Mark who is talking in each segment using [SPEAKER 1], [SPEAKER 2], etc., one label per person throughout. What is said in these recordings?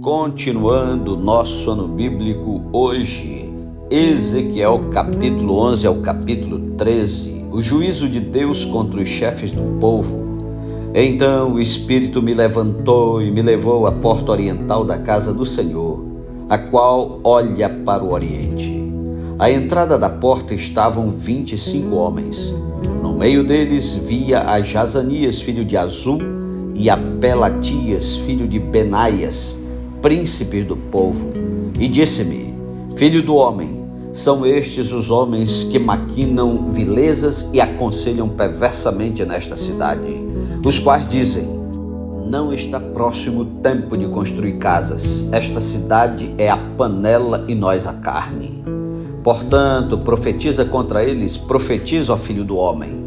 [SPEAKER 1] Continuando nosso ano bíblico hoje, Ezequiel capítulo 11 ao capítulo 13, o juízo de Deus contra os chefes do povo. Então o Espírito me levantou e me levou à porta oriental da casa do Senhor, a qual olha para o oriente. À entrada da porta estavam 25 homens. No meio deles via a Jazanias, filho de Azul, e a Pelatias, filho de Benaias, príncipes do povo, e disse-me: Filho do homem, são estes os homens que maquinam vilezas e aconselham perversamente nesta cidade, os quais dizem: não está próximo o tempo de construir casas, esta cidade é a panela e nós a carne. Portanto, profetiza contra eles, profetiza, ó filho do homem.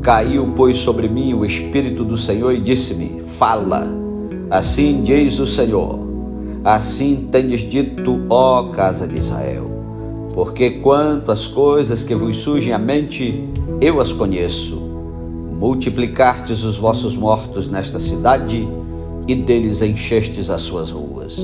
[SPEAKER 1] Caiu, pois, sobre mim o Espírito do Senhor e disse-me: fala, assim diz o Senhor. Assim tendes dito, ó casa de Israel, porque quanto às coisas que vos surgem à mente, eu as conheço. Multiplicastes os vossos mortos nesta cidade, e deles enchestes as suas ruas.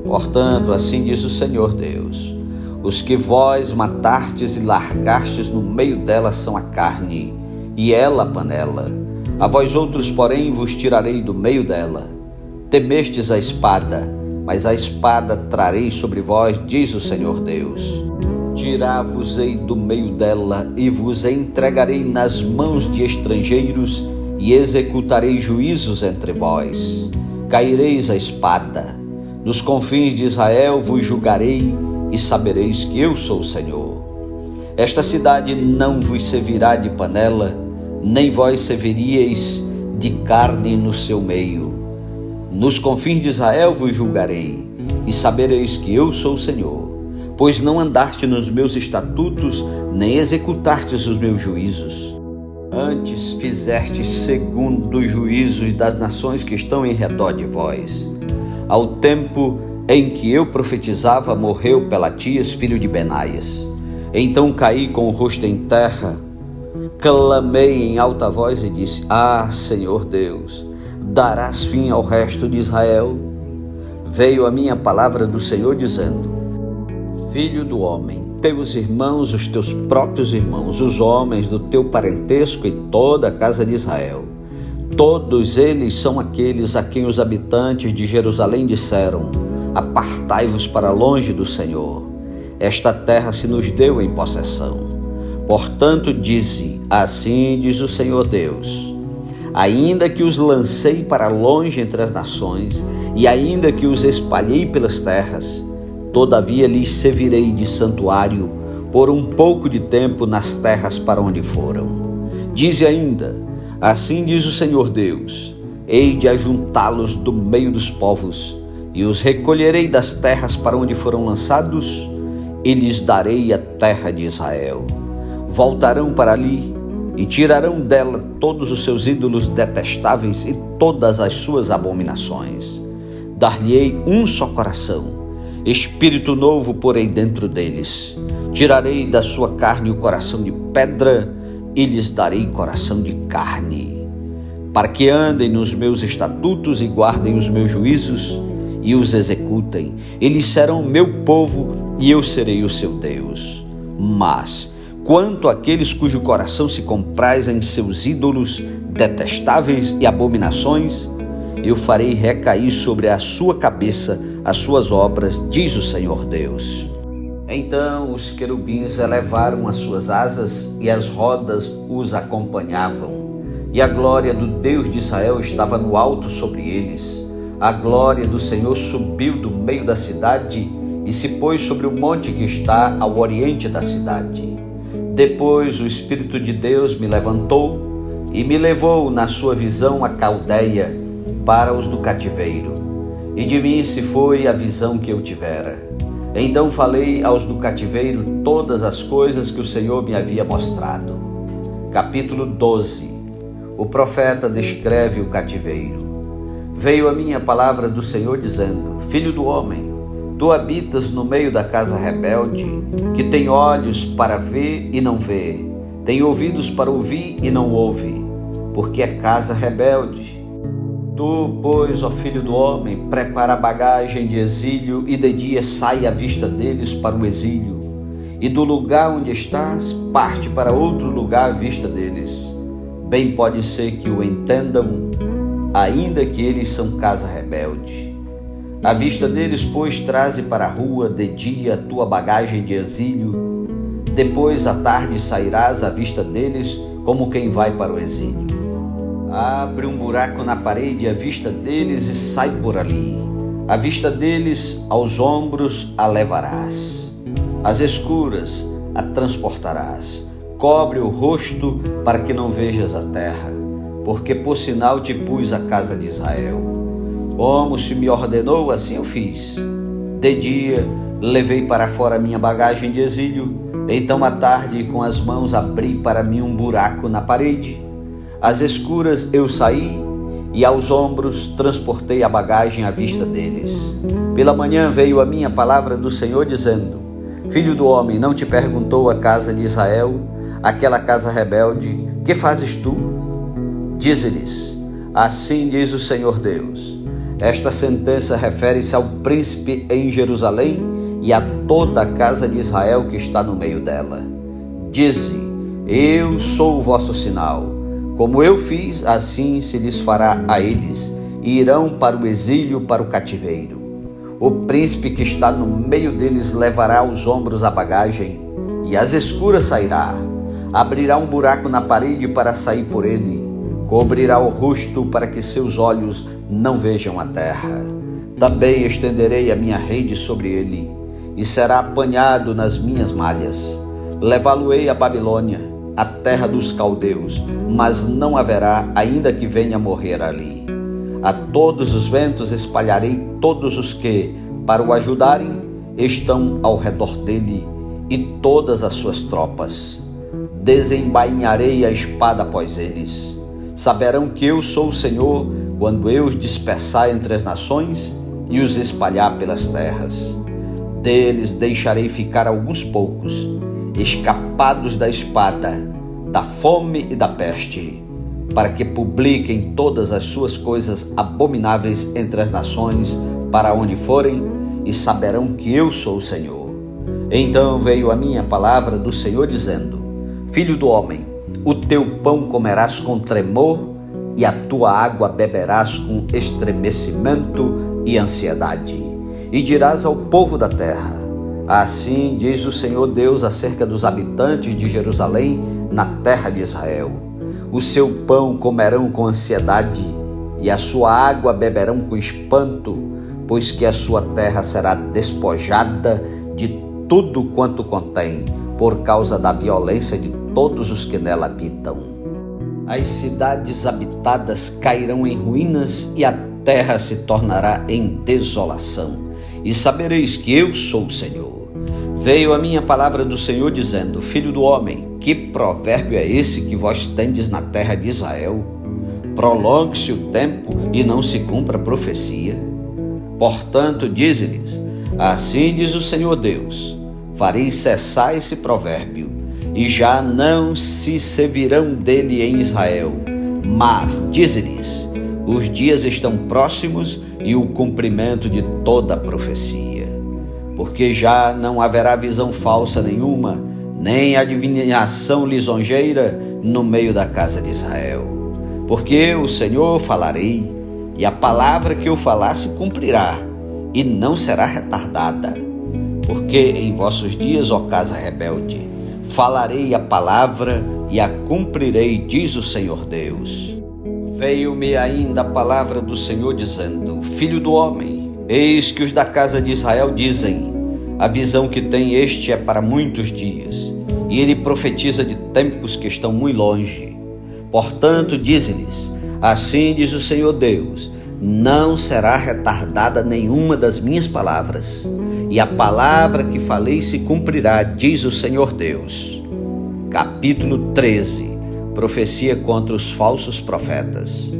[SPEAKER 1] Portanto, assim diz o Senhor Deus: os que vós matastes e largastes no meio dela são a carne, e ela a panela. A vós outros, porém, vos tirarei do meio dela. Temestes a espada, mas a espada trarei sobre vós, diz o Senhor Deus. Tirar-vos-ei do meio dela e vos entregarei nas mãos de estrangeiros e executarei juízos entre vós. Caireis a espada. Nos confins de Israel vos julgarei e sabereis que eu sou o Senhor. Esta cidade não vos servirá de panela, nem vós serviríeis de carne no seu meio. Nos confins de Israel vos julgarei, e sabereis que eu sou o Senhor, pois não andaste nos meus estatutos, nem executastes os meus juízos. Antes fizestes segundo os juízos das nações que estão em redor de vós. Ao tempo em que eu profetizava, morreu Pelatias, filho de Benaias. Então caí com o rosto em terra, clamei em alta voz e disse: Ah, Senhor Deus, darás fim ao resto de Israel? Veio a minha palavra do Senhor dizendo: Filho do homem, teus irmãos, os teus próprios irmãos, os homens do teu parentesco e toda a casa de Israel, todos eles são aqueles a quem os habitantes de Jerusalém disseram: apartai-vos para longe do Senhor. Esta terra se nos deu em possessão. Portanto, dize: assim diz o Senhor Deus: ainda que os lancei para longe entre as nações, e ainda que os espalhei pelas terras, todavia lhes servirei de santuário por um pouco de tempo nas terras para onde foram. Dize ainda: assim diz o Senhor Deus: hei de ajuntá-los do meio dos povos, e os recolherei das terras para onde foram lançados, e lhes darei a terra de Israel. Voltarão para ali, e tirarão dela todos os seus ídolos detestáveis e todas as suas abominações. Dar-lhe-ei um só coração, espírito novo porei dentro deles. Tirarei da sua carne o coração de pedra e lhes darei coração de carne, para que andem nos meus estatutos e guardem os meus juízos e os executem. Eles serão meu povo e eu serei o seu Deus. Mas quanto àqueles cujo coração se compraz em seus ídolos detestáveis e abominações, eu farei recair sobre a sua cabeça as suas obras, diz o Senhor Deus. Então os querubins elevaram as suas asas e as rodas os acompanhavam, e a glória do Deus de Israel estava no alto sobre eles. A glória do Senhor subiu do meio da cidade e se pôs sobre o monte que está ao oriente da cidade. Depois o Espírito de Deus me levantou e me levou na sua visão a Caldeia para os do cativeiro. E de mim se foi a visão que eu tivera. Então falei aos do cativeiro todas as coisas que o Senhor me havia mostrado. Capítulo 12. O profeta descreve o cativeiro. Veio a mim a palavra do Senhor dizendo: Filho do homem, tu habitas no meio da casa rebelde, que tem olhos para ver e não vê, tem ouvidos para ouvir e não ouve, porque é casa rebelde. Tu, pois, ó filho do homem, prepara a bagagem de exílio e de dia sai à vista deles para o exílio. E do lugar onde estás, parte para outro lugar à vista deles. Bem pode ser que o entendam, ainda que eles são casa rebelde. À vista deles, pois, traze para a rua de dia a tua bagagem de exílio. Depois, à tarde, sairás à vista deles como quem vai para o exílio. Abre um buraco na parede à vista deles e sai por ali. À vista deles, aos ombros, a levarás. Às escuras, a transportarás. Cobre o rosto para que não vejas a terra, porque por sinal te pus a casa de Israel. Como se me ordenou, assim eu fiz. De dia, levei para fora minha bagagem de exílio. Então à tarde, com as mãos, abri para mim um buraco na parede. Às escuras eu saí e aos ombros transportei a bagagem à vista deles. Pela manhã veio a minha palavra do Senhor dizendo: Filho do homem, não te perguntou a casa de Israel, aquela casa rebelde, que fazes tu? Dize-lhes: assim diz o Senhor Deus, esta sentença refere-se ao príncipe em Jerusalém e a toda a casa de Israel que está no meio dela. Dize: eu sou o vosso sinal. Como eu fiz, assim se lhes fará a eles, e irão para o exílio, para o cativeiro. O príncipe que está no meio deles levará aos ombros a bagagem, e às escuras sairá. Abrirá um buraco na parede para sair por ele, cobrirá o rosto para que seus olhos não vejam a terra. Também estenderei a minha rede sobre ele, e será apanhado nas minhas malhas. Levá-lo-ei a Babilônia, a terra dos caldeus, mas não haverá, ainda que venha morrer ali. A todos os ventos espalharei todos os que, para o ajudarem, estão ao redor dele, e todas as suas tropas. Desembainharei a espada após eles. Saberão que eu sou o Senhor, quando eu os dispersar entre as nações e os espalhar pelas terras. Deles deixarei ficar alguns poucos, escapados da espada, da fome e da peste, para que publiquem todas as suas coisas abomináveis entre as nações, para onde forem, e saberão que eu sou o Senhor. Então veio a minha palavra do Senhor dizendo: Filho do homem, o teu pão comerás com tremor, e a tua água beberás com estremecimento e ansiedade. E dirás ao povo da terra: assim diz o Senhor Deus acerca dos habitantes de Jerusalém na terra de Israel: o seu pão comerão com ansiedade, e a sua água beberão com espanto, pois que a sua terra será despojada de tudo quanto contém, por causa da violência de todos os que nela habitam. As cidades habitadas cairão em ruínas, e a terra se tornará em desolação. E sabereis que eu sou o Senhor. Veio a minha palavra do Senhor dizendo: Filho do homem, que provérbio é esse que vós tendes na terra de Israel? Prolongue-se o tempo e não se cumpra a profecia. Portanto, dize-lhes: assim diz o Senhor Deus, farei cessar esse provérbio, e já não se servirão dele em Israel. Mas, dize-lhes, os dias estão próximos e o cumprimento de toda a profecia. Porque já não haverá visão falsa nenhuma, nem adivinhação lisonjeira no meio da casa de Israel. Porque eu, o Senhor, falarei, e a palavra que eu falar se cumprirá, e não será retardada. Porque em vossos dias, ó casa rebelde, falarei a palavra e a cumprirei, diz o Senhor Deus. Veio-me ainda a palavra do Senhor dizendo: Filho do homem, eis que os da casa de Israel dizem: a visão que tem este é para muitos dias, e ele profetiza de tempos que estão muito longe. Portanto, dize-lhes: assim diz o Senhor Deus, não será retardada nenhuma das minhas palavras, e a palavra que falei se cumprirá, diz o Senhor Deus. Capítulo 13. Profecia contra os falsos profetas.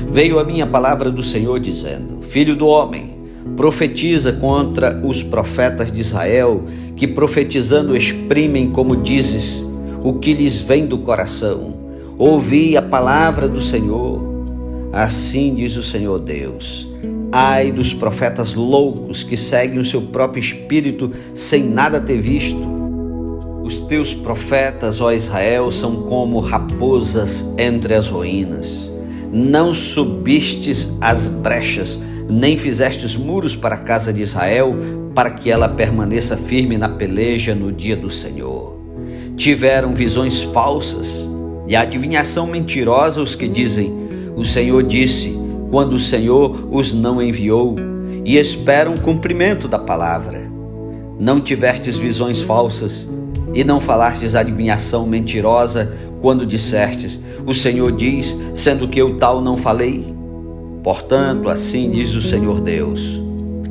[SPEAKER 1] Veio a minha palavra do Senhor dizendo: Filho do homem, profetiza contra os profetas de Israel, que profetizando exprimem, como dizes, o que lhes vem do coração. Ouvi a palavra do Senhor. Assim diz o Senhor Deus: ai dos profetas loucos que seguem o seu próprio espírito sem nada ter visto. Os teus profetas, ó Israel, são como raposas entre as ruínas. Não subistes as brechas, nem fizestes muros para a casa de Israel, para que ela permaneça firme na peleja no dia do Senhor. Tiveram visões falsas e adivinhação mentirosa os que dizem: o Senhor disse, quando o Senhor os não enviou, e esperam o cumprimento da palavra. Não tivestes visões falsas, e não falastes adivinhação mentirosa, quando dissestes: o Senhor diz, sendo que eu tal não falei? Portanto, assim diz o Senhor Deus: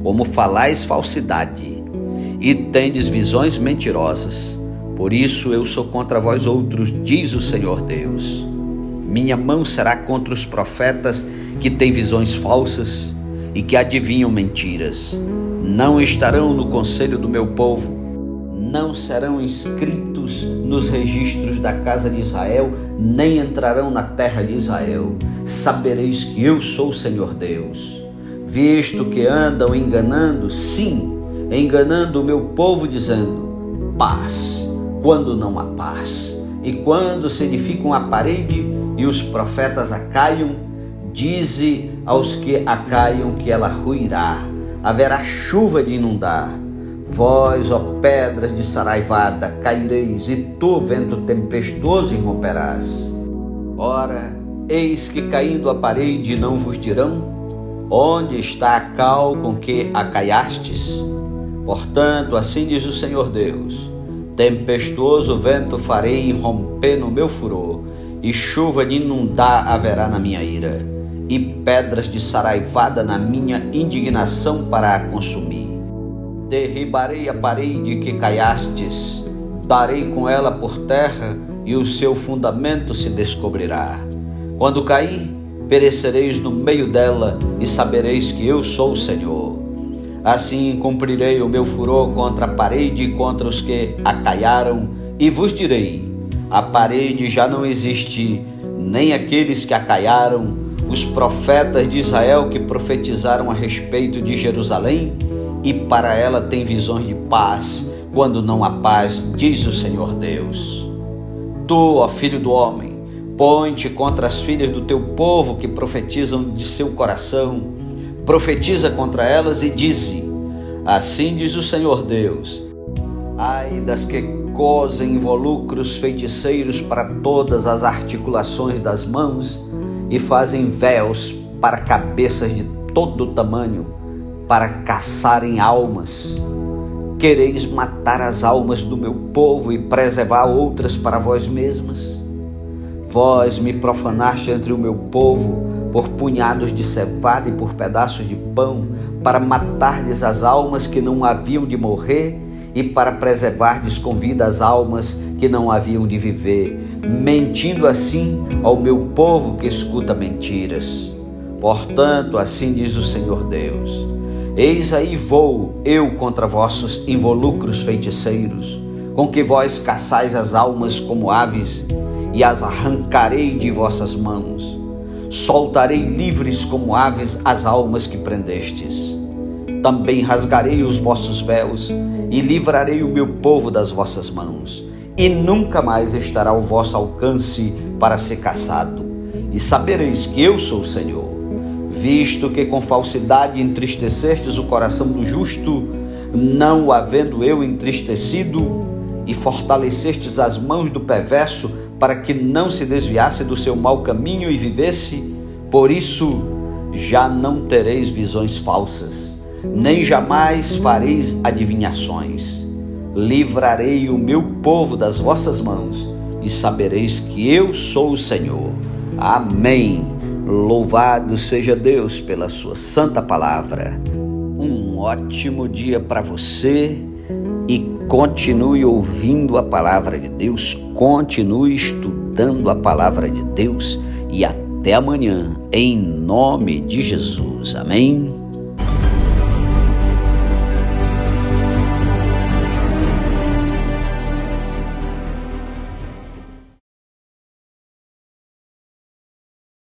[SPEAKER 1] como falais falsidade, e tendes visões mentirosas, por isso eu sou contra vós outros, diz o Senhor Deus. Minha mão será contra os profetas que têm visões falsas e que adivinham mentiras. Não estarão no conselho do meu povo, não serão inscritos nos registros da casa de Israel, nem entrarão na terra de Israel. Sabereis que eu sou o Senhor Deus. Visto que andam enganando, sim, enganando o meu povo, dizendo paz, quando não há paz. E quando se edificam a parede e os profetas a caiam, dize aos que a caiam que ela ruirá, haverá chuva de inundar. Vós, ó pedras de saraivada, caireis, e tu, vento tempestuoso, irromperás. Ora, eis que caindo a parede não vos dirão: onde está a cal com que a caiastes? Portanto, assim diz o Senhor Deus: tempestuoso vento farei irromper no meu furor, e chuva de inundar haverá na minha ira, e pedras de saraivada na minha indignação para a consumir. Derribarei a parede que caiastes, darei com ela por terra, e o seu fundamento se descobrirá. Quando cair, perecereis no meio dela, e sabereis que eu sou o Senhor. Assim cumprirei o meu furor contra a parede e contra os que a caiaram, e vos direi: a parede já não existe, nem aqueles que a caiaram, os profetas de Israel que profetizaram a respeito de Jerusalém, e para ela tem visões de paz, quando não há paz, diz o Senhor Deus. Tu, ó filho do homem, põe-te contra as filhas do teu povo que profetizam de seu coração, profetiza contra elas e dize: assim diz o Senhor Deus: ai das que cosem involucros feiticeiros para todas as articulações das mãos e fazem véus para cabeças de todo tamanho, para caçarem almas. Quereis matar as almas do meu povo e preservar outras para vós mesmas? Vós me profanaste entre o meu povo por punhados de cevada e por pedaços de pão, para matardes as almas que não haviam de morrer e para preservardes com vida as almas que não haviam de viver, mentindo assim ao meu povo que escuta mentiras. Portanto, assim diz o Senhor Deus: eis aí vou eu contra vossos involucros feiticeiros, com que vós caçais as almas como aves, e as arrancarei de vossas mãos. Soltarei livres como aves as almas que prendestes. Também rasgarei os vossos véus e livrarei o meu povo das vossas mãos, e nunca mais estará ao vosso alcance para ser caçado. E sabereis que eu sou o Senhor. Visto que com falsidade entristecestes o coração do justo, não o havendo eu entristecido, e fortalecestes as mãos do perverso para que não se desviasse do seu mau caminho e vivesse, por isso já não tereis visões falsas, nem jamais fareis adivinhações. Livrarei o meu povo das vossas mãos, e sabereis que eu sou o Senhor. Amém. Louvado seja Deus pela sua santa palavra. Um ótimo dia para você e continue ouvindo a palavra de Deus, continue estudando a palavra de Deus e até amanhã, em nome de Jesus. Amém.